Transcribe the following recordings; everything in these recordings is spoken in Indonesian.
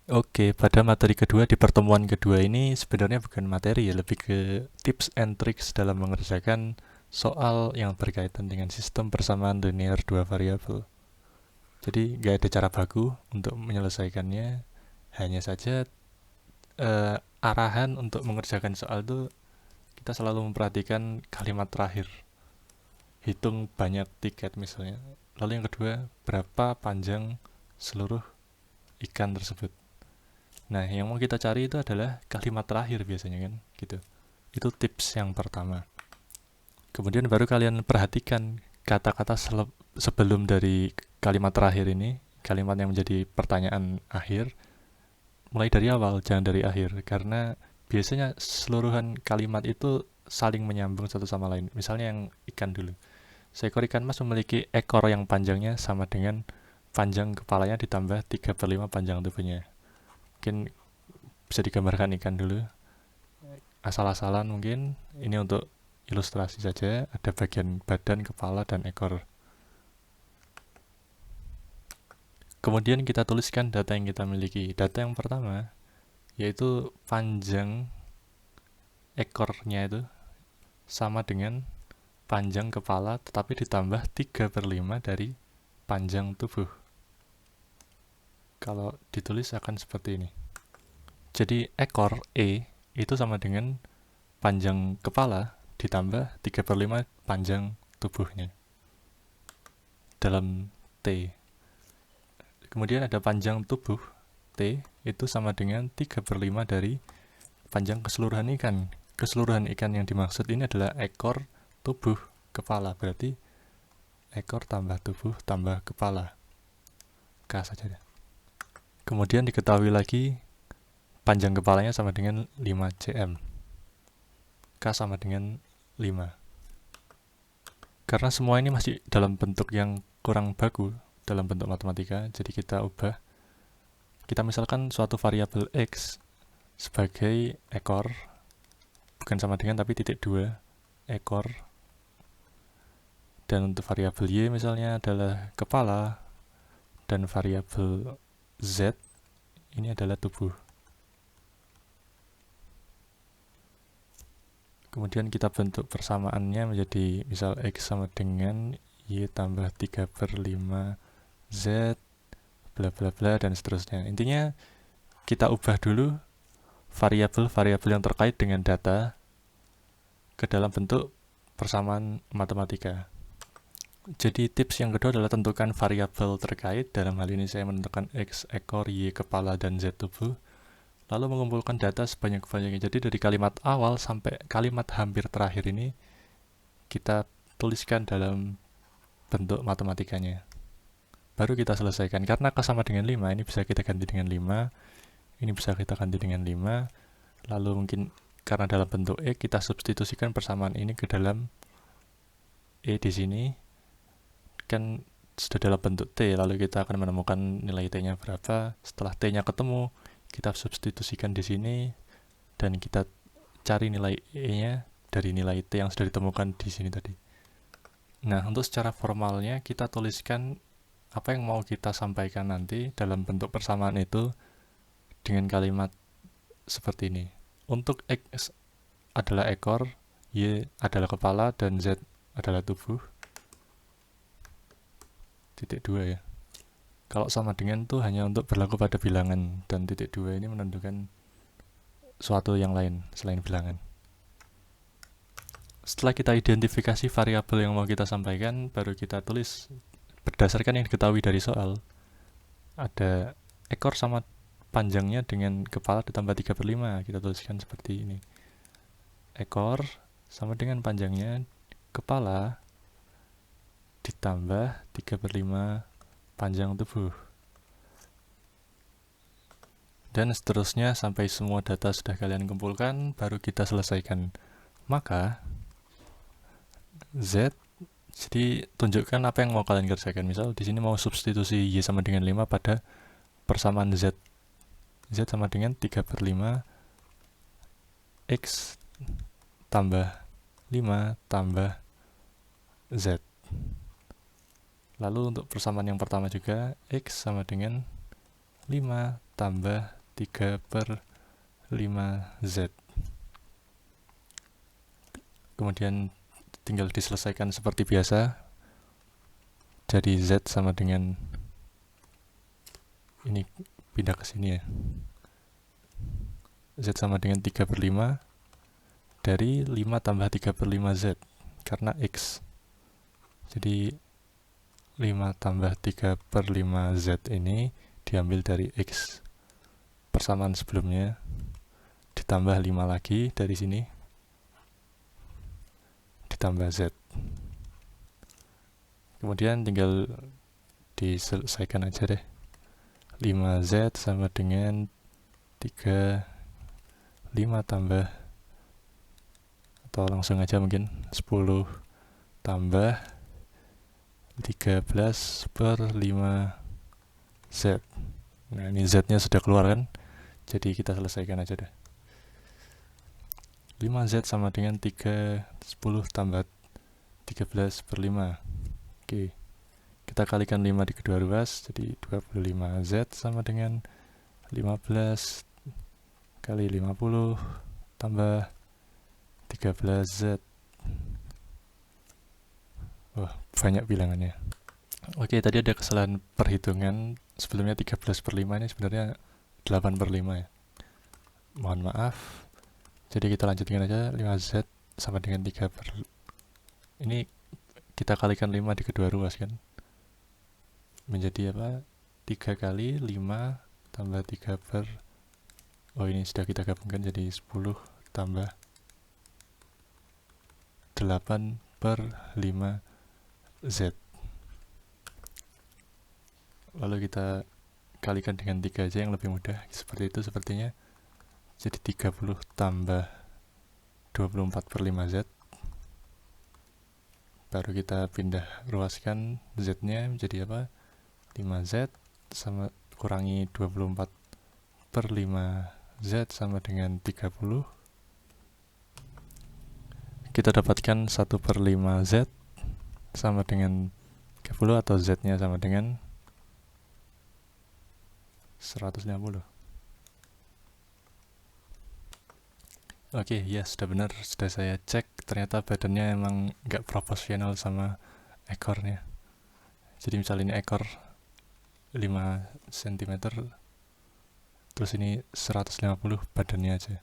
Oke, pada materi kedua di pertemuan kedua ini sebenarnya bukan materi ya, lebih ke tips and tricks dalam mengerjakan soal yang berkaitan dengan sistem persamaan linear dua variabel. Jadi nggak ada cara baku untuk menyelesaikannya, hanya saja arahan untuk mengerjakan soal itu kita selalu memperhatikan kalimat terakhir. Hitung banyak tiket misalnya. Lalu yang kedua, berapa panjang seluruh ikan tersebut. Nah, yang mau kita cari itu adalah kalimat terakhir biasanya kan, gitu. Itu tips yang pertama. Kemudian baru kalian perhatikan kata-kata sebelum dari kalimat terakhir ini, kalimat yang menjadi pertanyaan akhir, mulai dari awal, jangan dari akhir. Karena biasanya seluruhan kalimat itu saling menyambung satu sama lain. Misalnya yang ikan dulu. Seekor ikan mas memiliki ekor yang panjangnya sama dengan panjang kepalanya ditambah 3/5 panjang tubuhnya. Mungkin bisa digambarkan ikan dulu. Asal-asalan mungkin. Ini untuk ilustrasi saja. Ada bagian badan, kepala, dan ekor. Kemudian kita tuliskan data yang kita miliki. Data yang pertama yaitu panjang ekornya itu sama dengan panjang kepala tetapi ditambah 3/5 dari panjang tubuh. Kalau ditulis akan seperti ini. Jadi ekor E itu sama dengan panjang kepala ditambah 3/5 panjang tubuhnya dalam T. Kemudian ada panjang tubuh T itu sama dengan 3/5 dari panjang keseluruhan ikan. Keseluruhan ikan yang dimaksud ini adalah ekor, tubuh, kepala. Berarti ekor tambah tubuh tambah kepala. K saja. Kemudian diketahui lagi panjang kepalanya sama dengan 5 cm. K sama dengan 5. Karena semua ini masih dalam bentuk yang kurang baku, dalam bentuk matematika, jadi kita ubah. Kita misalkan suatu variabel X sebagai ekor, bukan sama dengan tapi titik 2 ekor, dan untuk variabel Y misalnya adalah kepala, dan variabel Z ini adalah tubuh. Kemudian kita bentuk persamaannya menjadi misal X sama dengan Y tambah 3/5 Z bla bla bla dan seterusnya. Intinya kita ubah dulu variabel-variabel yang terkait dengan data ke dalam bentuk persamaan matematika. Jadi tips yang kedua adalah tentukan variabel terkait. Dalam hal ini saya menentukan X ekor, Y kepala, dan Z tubuh. Lalu mengumpulkan data sebanyak-banyaknya. Jadi dari kalimat awal sampai kalimat hampir terakhir ini kita tuliskan dalam bentuk matematikanya. Baru kita selesaikan. Karena K sama dengan 5, ini bisa kita ganti dengan 5. Ini bisa kita ganti dengan 5. Lalu mungkin karena dalam bentuk E, kita substitusikan persamaan ini ke dalam E di sini. Kan sudah dalam bentuk T, lalu kita akan menemukan nilai T-nya berapa. Setelah T-nya ketemu, kita substitusikan di sini, dan kita cari nilai E-nya dari nilai T yang sudah ditemukan di sini tadi. Nah, untuk secara formalnya, kita tuliskan apa yang mau kita sampaikan nanti dalam bentuk persamaan itu dengan kalimat seperti ini. Untuk X adalah ekor, Y adalah kepala, dan Z adalah tubuh. Titik 2 ya. Kalau sama dengan itu hanya untuk berlaku pada bilangan, dan titik 2 ini menentukan suatu yang lain selain bilangan. Setelah kita identifikasi variabel yang mau kita sampaikan, baru kita tulis berdasarkan yang diketahui dari soal. Ada ekor sama panjangnya dengan kepala ditambah 3/5. Kita tuliskan seperti ini. Ekor sama dengan panjangnya kepala ditambah 3/5 panjang tubuh. Dan seterusnya sampai semua data sudah kalian kumpulkan, baru kita selesaikan. Maka Z, jadi tunjukkan apa yang mau kalian kerjakan. Misal di sini mau substitusi Y sama dengan 5 pada persamaan Z. Z sama dengan 3/5 X tambah 5 tambah Z. Lalu untuk persamaan yang pertama juga, X sama dengan 5 tambah 3/5Z. Kemudian tinggal diselesaikan seperti biasa. Jadi Z sama dengan ini, pindah ke sini ya. Z sama dengan 3/5 dari 5 tambah 3/5Z karena X. Jadi 5 tambah 3/5Z ini diambil dari X persamaan sebelumnya, ditambah 5 lagi dari sini, ditambah Z. Kemudian tinggal diselesaikan aja deh. 5Z sama dengan 5 tambah, atau langsung aja mungkin 10 tambah 13/5Z. Nah, ini Z-nya sudah keluar kan? Jadi kita selesaikan aja deh. 5Z sama dengan 10 tambah 13/5. Oke. Kita kalikan 5 di kedua ruas, jadi 25Z sama dengan 15 kali 50 tambah 13Z. Wah, banyak bilangannya. Oke, tadi ada kesalahan perhitungan. Sebelumnya 13/5 ini sebenarnya 8/5 ya. Mohon maaf. Jadi kita lanjutkan aja. 5Z sama dengan 3 per... Ini kita kalikan 5 di kedua ruas kan. Menjadi apa? 3 kali 5 tambah 3 per... Oh, ini sudah kita gabungkan jadi 10 tambah 8/5Z. Lalu kita kalikan dengan 3 aja yang lebih mudah. Seperti itu sepertinya. Jadi 30 tambah 24/5Z. Baru kita pindah ruaskan Z-nya menjadi apa? 5Z sama kurangi 24/5Z sama dengan 30. Kita dapatkan 1/5Z sama dengan 30, atau Z-nya sama dengan 150. Oke, ya sudah benar, sudah saya cek. Ternyata badannya emang nggak proporsional sama ekornya. Jadi misalnya ini ekor 5 cm, terus ini 150 badannya aja.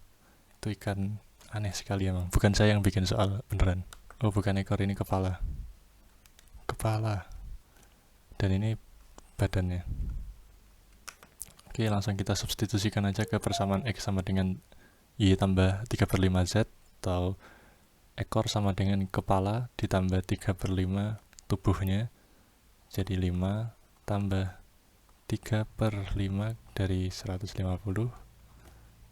Itu ikan aneh sekali emang. Bukan saya yang bikin soal, beneran. Oh, bukan ekor, ini kepala. Dan ini badannya. Oke, langsung kita substitusikan aja ke persamaan X sama dengan Y tambah 3/5Z, atau ekor sama dengan kepala ditambah 3/5 tubuhnya, jadi 5 tambah 3/5 dari 150.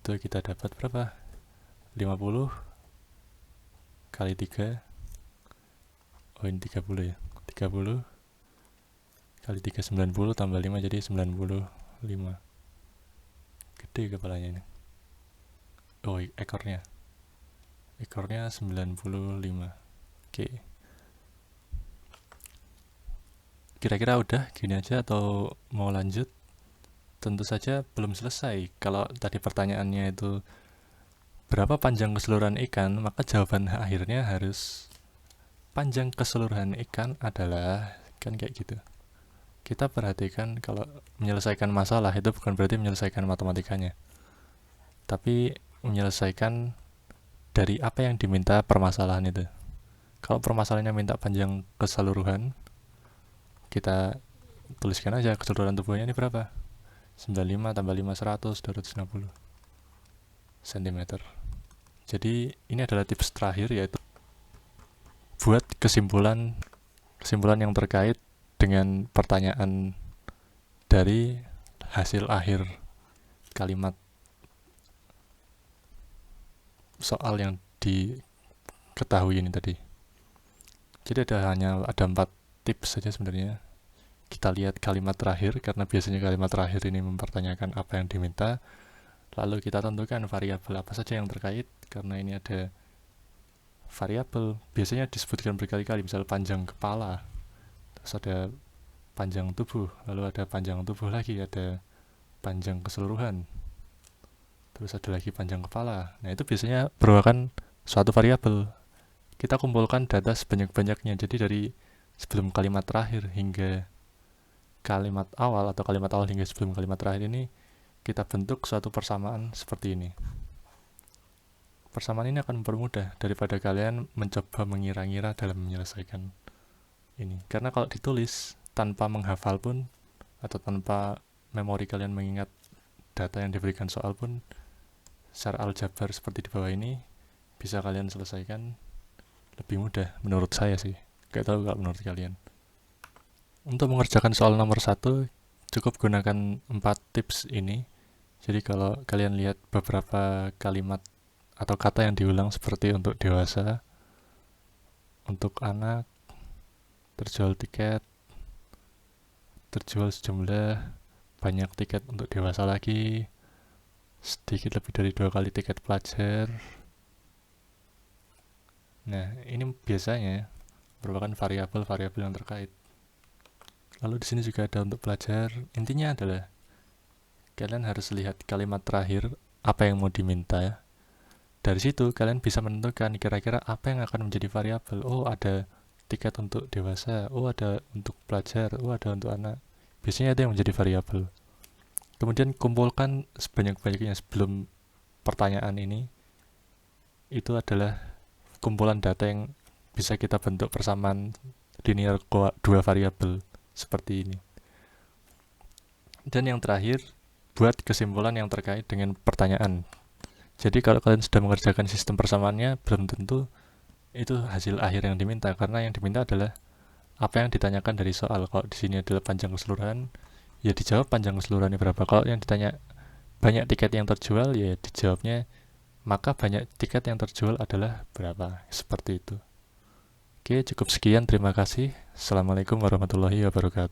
Itu kita dapat berapa? 50 kali 3. Oh, ini 30 ya. 30 kali 3 90 tambah 5 jadi 95. Gede kepalanya ini. Oh, ekornya 95. Oke. Kira-kira udah gini aja atau mau lanjut? Tentu saja belum selesai. Kalau tadi pertanyaannya itu berapa panjang keseluruhan ikan, maka jawaban akhirnya harus panjang keseluruhan ikan adalah, kan kayak gitu. Kita perhatikan kalau menyelesaikan masalah itu bukan berarti menyelesaikan matematikanya, tapi menyelesaikan dari apa yang diminta permasalahan itu. Kalau permasalahannya minta panjang keseluruhan, kita tuliskan aja keseluruhan tubuhnya ini berapa. 95 tambah 5 100, 260 cm. Jadi ini adalah tips terakhir, yaitu buat kesimpulan yang terkait dengan pertanyaan dari hasil akhir kalimat soal yang diketahui ini tadi. Jadi ada 4 tips saja sebenarnya. Kita lihat kalimat terakhir, karena biasanya kalimat terakhir ini mempertanyakan apa yang diminta. Lalu kita tentukan variabel apa saja yang terkait, karena ini ada variabel biasanya disebutkan berkali-kali, misal panjang kepala, terus ada panjang tubuh, lalu ada panjang tubuh lagi, ada panjang keseluruhan. terus ada lagi panjang kepala. Nah, itu biasanya merupakan suatu variabel. Kita kumpulkan data sebanyak-banyaknya. Jadi dari sebelum kalimat terakhir hingga kalimat awal, atau kalimat awal hingga sebelum kalimat terakhir ini, kita bentuk suatu persamaan seperti ini. Persamaan ini akan mempermudah daripada kalian mencoba mengira-ngira dalam menyelesaikan ini. Karena kalau ditulis tanpa menghafal pun, atau tanpa memori kalian mengingat data yang diberikan soal pun, secara aljabar seperti di bawah ini bisa kalian selesaikan lebih mudah menurut saya sih. Gak tahu kalau menurut kalian. Untuk mengerjakan soal nomor 1 cukup gunakan 4 tips ini. Jadi kalau kalian lihat beberapa kalimat atau kata yang diulang seperti untuk dewasa, untuk anak, terjual tiket, terjual sejumlah banyak tiket untuk dewasa lagi, sedikit lebih dari 2 kali tiket pelajar. Nah, ini biasanya merupakan variabel-variabel yang terkait. Lalu di sini juga ada untuk pelajar. Intinya adalah kalian harus lihat kalimat terakhir apa yang mau diminta ya. Dari situ kalian bisa menentukan kira-kira apa yang akan menjadi variabel. Oh, ada tiket untuk dewasa, oh ada untuk pelajar, oh ada untuk anak. Biasanya itu yang menjadi variabel. Kemudian kumpulkan sebanyak-banyaknya sebelum pertanyaan ini. Itu adalah kumpulan data yang bisa kita bentuk persamaan linear 2 variabel seperti ini. Dan yang terakhir, buat kesimpulan yang terkait dengan pertanyaan. Jadi kalau kalian sudah mengerjakan sistem persamaannya, belum tentu itu hasil akhir yang diminta, karena yang diminta adalah apa yang ditanyakan dari soal. Kalau di sini adalah panjang keseluruhan, ya dijawab panjang keseluruhannya berapa. Kalau yang ditanya banyak tiket yang terjual, ya dijawabnya maka banyak tiket yang terjual adalah berapa. Seperti itu. Oke, cukup sekian. Terima kasih. Assalamualaikum warahmatullahi wabarakatuh.